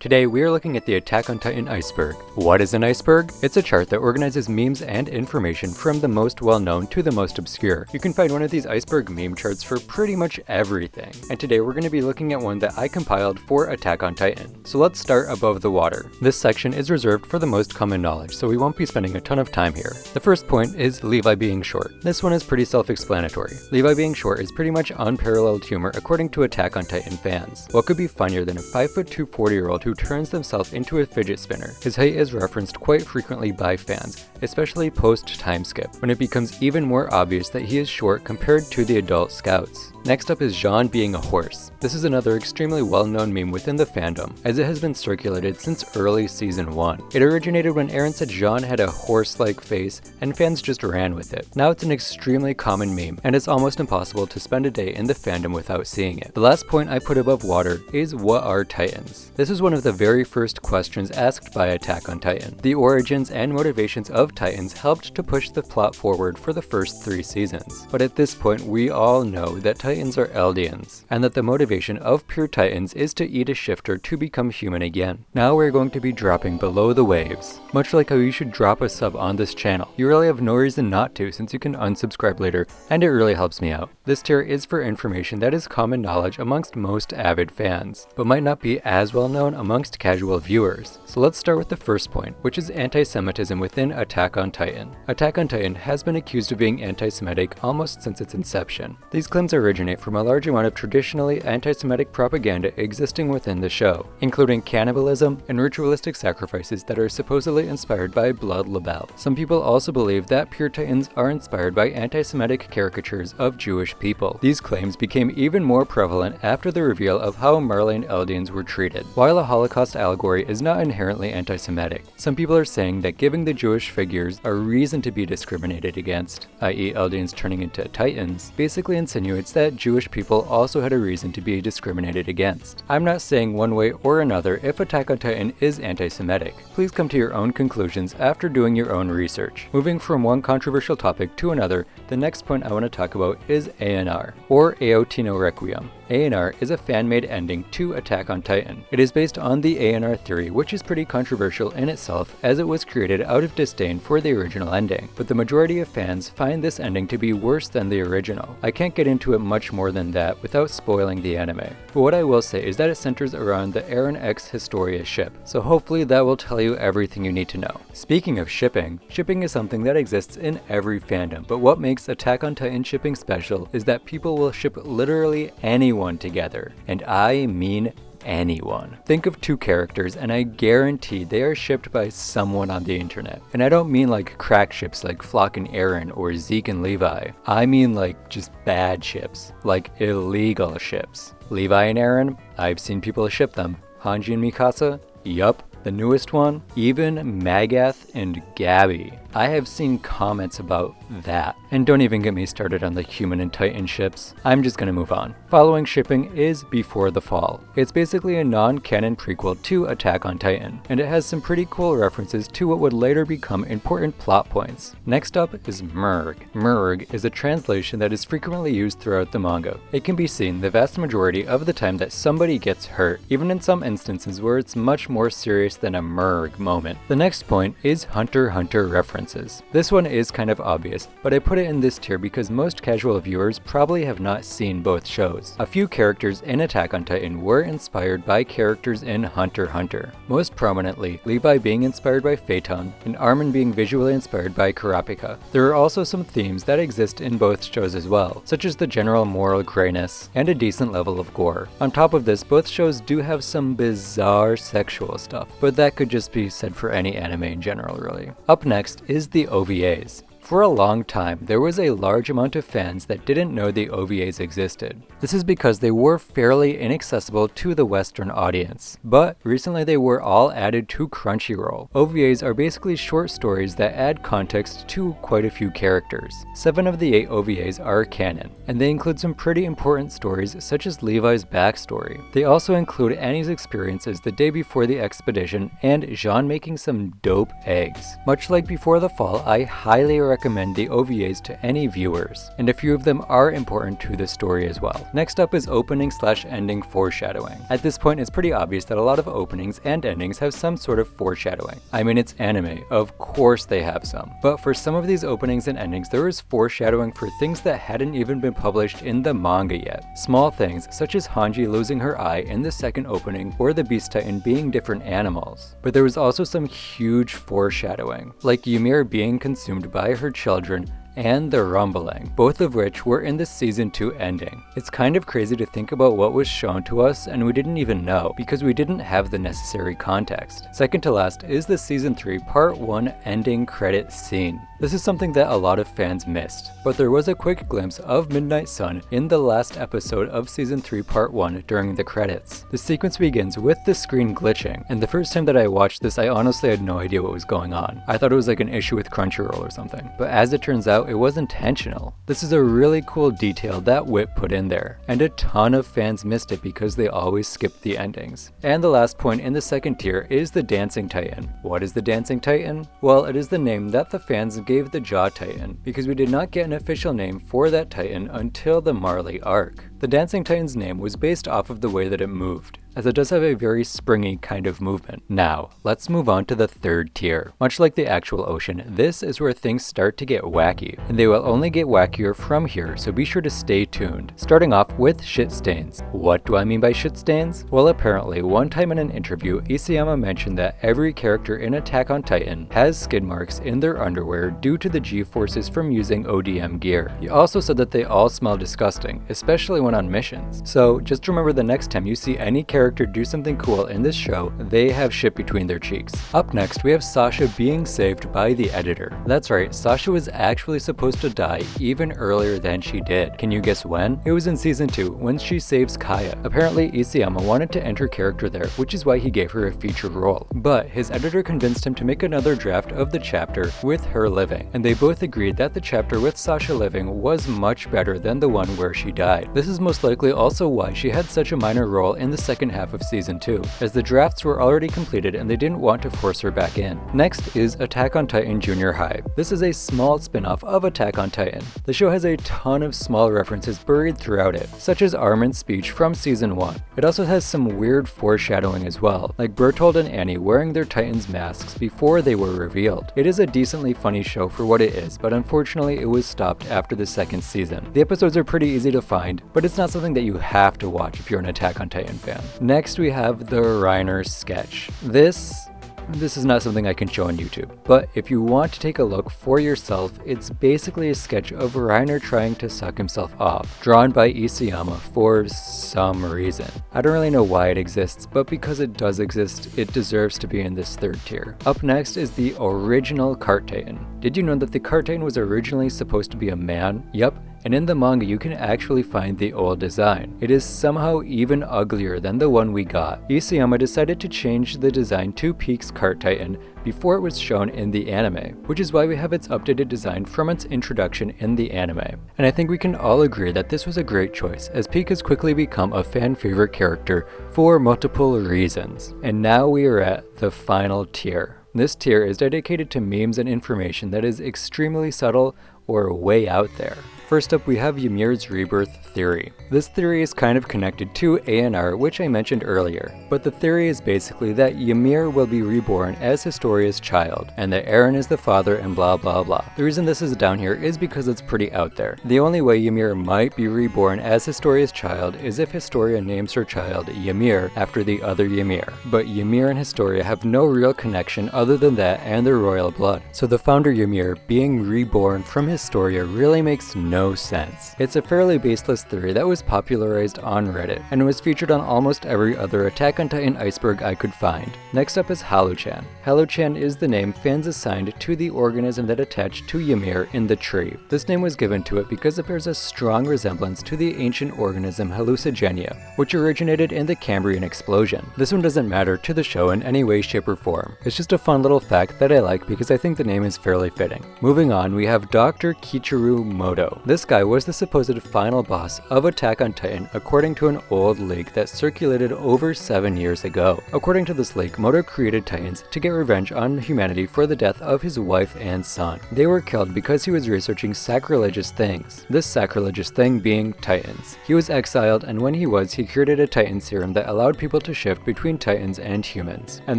Today we are looking at the Attack on Titan Iceberg. What is an iceberg? It's a chart that organizes memes and information from the most well-known to the most obscure. You can find one of these iceberg meme charts for pretty much everything. And today we're going to be looking at one that I compiled for Attack on Titan. So let's start above the water. This section is reserved for the most common knowledge, so we won't be spending a ton of time here. The first point is Levi being short. This one is pretty self-explanatory. Levi being short is pretty much unparalleled humor according to Attack on Titan fans. What could be funnier than a 5'2" 40-year-old who turns themselves into a fidget spinner? His height is referenced quite frequently by fans, especially post-time skip, when it becomes even more obvious that he is short compared to the adult scouts. Next up is Jean being a horse. This is another extremely well-known meme within the fandom, as it has been circulated since early season 1. It originated when Eren said Jean had a horse-like face, and fans just ran with it. Now it's an extremely common meme, and it's almost impossible to spend a day in the fandom without seeing it. The last point I put above water is what are Titans? This is one of the very first questions asked by Attack on Titan. The origins and motivations of Titans helped to push the plot forward for the first 3 seasons. But at this point, we all know that Titans are Eldians, and that the motivation of pure Titans is to eat a shifter to become human again. Now we're going to be dropping below the waves. Much like how you should drop a sub on this channel. You really have no reason not to, since you can unsubscribe later, and it really helps me out. This tier is for information that is common knowledge amongst most avid fans, but might not be as well known amongst casual viewers. So let's start with the first point, which is anti-Semitism within Attack on Titan. Attack on Titan has been accused of being anti-Semitic almost since its inception. These claims originate from a large amount of traditionally anti-Semitic propaganda existing within the show, including cannibalism and ritualistic sacrifices that are supposedly inspired by blood libel. Some people also believe that pure Titans are inspired by anti-Semitic caricatures of Jewish people. These claims became even more prevalent after the reveal of how Marley and Eldians were treated. While a Holocaust allegory is not inherently anti-Semitic, some people are saying that giving the Jewish figures a reason to be discriminated against, i.e. Eldians turning into Titans, basically insinuates that Jewish people also had a reason to be discriminated against. I'm not saying one way or another if Attack on Titan is anti-Semitic. Please come to your own conclusions after doing your own research. Moving from one controversial topic to another, the next point I want to talk about is ANR, or Aotino Requiem. ANR is a fan-made ending to Attack on Titan. It is based on the ANR theory, which is pretty controversial in itself as it was created out of disdain for the original ending, but the majority of fans find this ending to be worse than the original. I can't get into it much more than that without spoiling the anime, but what I will say is that it centers around the Eren x Historia ship, so hopefully that will tell you everything you need to know. Speaking of shipping is something that exists in every fandom, but what makes Attack on Titan shipping special is that people will ship literally anyone together, and I mean anyone. Think of 2 characters and I guarantee they are shipped by someone on the internet. And I don't mean like crack ships like Flock and Eren or Zeke and Levi. I mean like just bad ships, like illegal ships. Levi and Eren, I've seen people ship them. Hanji and Mikasa, yup. The newest one, even Magath and Gabby. I have seen comments about that. And don't even get me started on the human and Titan ships. I'm just gonna move on. Following shipping is Before the Fall. It's basically a non-canon prequel to Attack on Titan, and it has some pretty cool references to what would later become important plot points. Next up is Murg. Murg is a translation that is frequently used throughout the manga. It can be seen the vast majority of the time that somebody gets hurt, even in some instances where it's much more serious than a Murg moment. The next point is Hunter x Hunter references. This one is kind of obvious, but I put it in this tier because most casual viewers probably have not seen both shows. A few characters in Attack on Titan were inspired by characters in Hunter x Hunter. Most prominently, Levi being inspired by Phaeton, and Armin being visually inspired by Kurapika. There are also some themes that exist in both shows as well, such as the general moral grayness, and a decent level of gore. On top of this, both shows do have some bizarre sexual stuff, but that could just be said for any anime in general, really. Up next is the OVAs. For a long time, there was a large amount of fans that didn't know the OVAs existed. This is because they were fairly inaccessible to the Western audience, but recently they were all added to Crunchyroll. OVAs are basically short stories that add context to quite a few characters. 7 of the 8 OVAs are canon, and they include some pretty important stories such as Levi's backstory. They also include Annie's experiences the day before the expedition and Jean making some dope eggs. Much like Before the Fall, I highly recommend recommend the OVAs to any viewers, and a few of them are important to the story as well. Next up is opening/ending foreshadowing. At this point, it's pretty obvious that a lot of openings and endings have some sort of foreshadowing. I mean, it's anime, of course they have some. But for some of these openings and endings, there is foreshadowing for things that hadn't even been published in the manga yet. Small things, such as Hanji losing her eye in the second opening, or the Beast Titan being different animals. But there was also some huge foreshadowing, like YMIR being consumed by her children, and the rumbling, both of which were in the season 2 ending. It's kind of crazy to think about what was shown to us and we didn't even know, because we didn't have the necessary context. Second to last is the season 3 part 1 ending credit scene. This is something that a lot of fans missed, but there was a quick glimpse of Midnight Sun in the last episode of season 3 part 1 during the credits. The sequence begins with the screen glitching, and the first time that I watched this, I honestly had no idea what was going on. I thought it was like an issue with Crunchyroll or something, but as it turns out, it was intentional. This is a really cool detail that Whip put in there, and a ton of fans missed it because they always skipped the endings. And the last point in the second tier is the Dancing Titan. What is the Dancing Titan? Well, it is the name that the fans gave the Jaw Titan, because we did not get an official name for that Titan until the Marley arc. The Dancing Titan's name was based off of the way that it moved, as it does have a very springy kind of movement. Now, let's move on to the third tier. Much like the actual ocean, this is where things start to get wacky, and they will only get wackier from here, so be sure to stay tuned. Starting off with shit stains. What do I mean by shit stains? Well, apparently, one time in an interview, Isayama mentioned that every character in Attack on Titan has skid marks in their underwear due to the G-forces from using ODM gear. He also said that they all smell disgusting, especially when on missions. So just remember, the next time you see any character do something cool in this show, they have shit between their cheeks. Up next, we have Sasha being saved by the editor. That's right, Sasha was actually supposed to die even earlier than she did. Can you guess when? It was in season 2 when she saves Kaya. Apparently, Isayama wanted to enter character there, which is why he gave her a feature role. But his editor convinced him to make another draft of the chapter with her living, and they both agreed that the chapter with Sasha living was much better than the one where she died. This is most likely also why she had such a minor role in the second half of season 2, as the drafts were already completed and they didn't want to force her back in. Next is Attack on Titan Junior High. This is a small spin-off of Attack on Titan. The show has a ton of small references buried throughout it, such as Armin's speech from season 1. It also has some weird foreshadowing as well, like Bertold and Annie wearing their Titans masks before they were revealed. It is a decently funny show for what it is, but unfortunately it was stopped after the second season. The episodes are pretty easy to find, but it's not something that you have to watch if you're an Attack on Titan fan. Next we have the Reiner sketch. This is not something I can show on YouTube, but if you want to take a look for yourself, it's basically a sketch of Reiner trying to suck himself off, drawn by Isayama for some reason. I don't really know why it exists, but because it does exist, it deserves to be in this third tier. Up next is the original Cart Titan. Did you know that the Cart Titan was originally supposed to be a man? Yup. And in the manga you can actually find the old design. It is somehow even uglier than the one we got. Isayama decided to change the design to Pieck's Cart Titan before it was shown in the anime, which is why we have its updated design from its introduction in the anime. And I think we can all agree that this was a great choice, as Pieck has quickly become a fan favorite character for multiple reasons. And now we are at the final tier. This tier is dedicated to memes and information that is extremely subtle or way out there. First up, we have YMIR's rebirth theory. This theory is kind of connected to ANR, which I mentioned earlier, but the theory is basically that YMIR will be reborn as Historia's child, and that Eren is the father and blah blah blah. The reason this is down here is because it's pretty out there. The only way YMIR might be reborn as Historia's child is if Historia names her child YMIR after the other YMIR, but YMIR and Historia have no real connection other than that and their royal blood. So the founder YMIR being reborn from Historia really makes no sense. It's a fairly baseless theory that was popularized on Reddit, and was featured on almost every other Attack on Titan iceberg I could find. Next up is Halo-chan. Halo-chan is the name fans assigned to the organism that attached to YMIR in the tree. This name was given to it because it bears a strong resemblance to the ancient organism Hallucigenia, which originated in the Cambrian explosion. This one doesn't matter to the show in any way, shape, or form. It's just a fun little fact that I like because I think the name is fairly fitting. Moving on, we have Dr. Kichiro Moto. This guy was the supposed final boss of Attack on Titan according to an old leak that circulated over 7 years ago. According to this leak, Moto created Titans to get revenge on humanity for the death of his wife and son. They were killed because he was researching sacrilegious things, this sacrilegious thing being Titans. He was exiled, and when he created a Titan serum that allowed people to shift between Titans and humans. And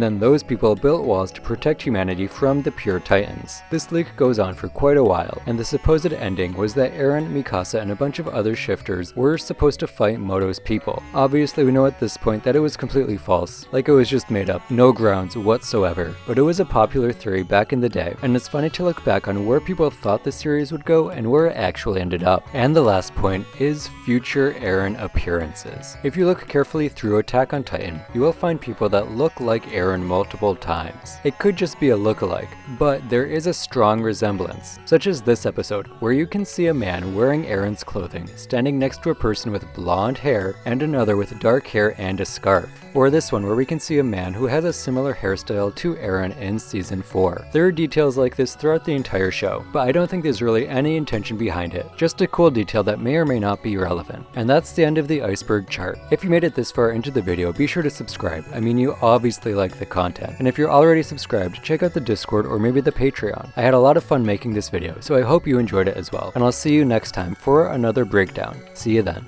then those people built walls to protect humanity from the pure Titans. This leak goes on for quite a while, and the supposed ending was that Eren, Mikasa, and a bunch of other shifters were supposed to fight Moto's people. Obviously, we know at this point that it was completely false, like it was just made up, no grounds whatsoever. But it was a popular theory back in the day, and it's funny to look back on where people thought the series would go and where it actually ended up. And the last point is future Eren appearances. If you look carefully through Attack on Titan, you will find people that look like Eren multiple times. It could just be a lookalike, but there is a strong resemblance, such as this episode, where you can see a man wearing Eren's clothing standing next to a person with blonde hair and another with dark hair and a scarf. Or this one where we can see a man who has a similar hairstyle to Eren in season 4. There are details like this throughout the entire show, but I don't think there's really any intention behind it, just a cool detail that may or may not be relevant. And that's the end of the iceberg chart. If you made it this far into the video, be sure to subscribe. I mean, you obviously like the content. And if you're already subscribed, check out the Discord or maybe the Patreon. I had a lot of fun making this video, so I hope you enjoyed it as well. And I'll see you next time for another breakdown. See you then.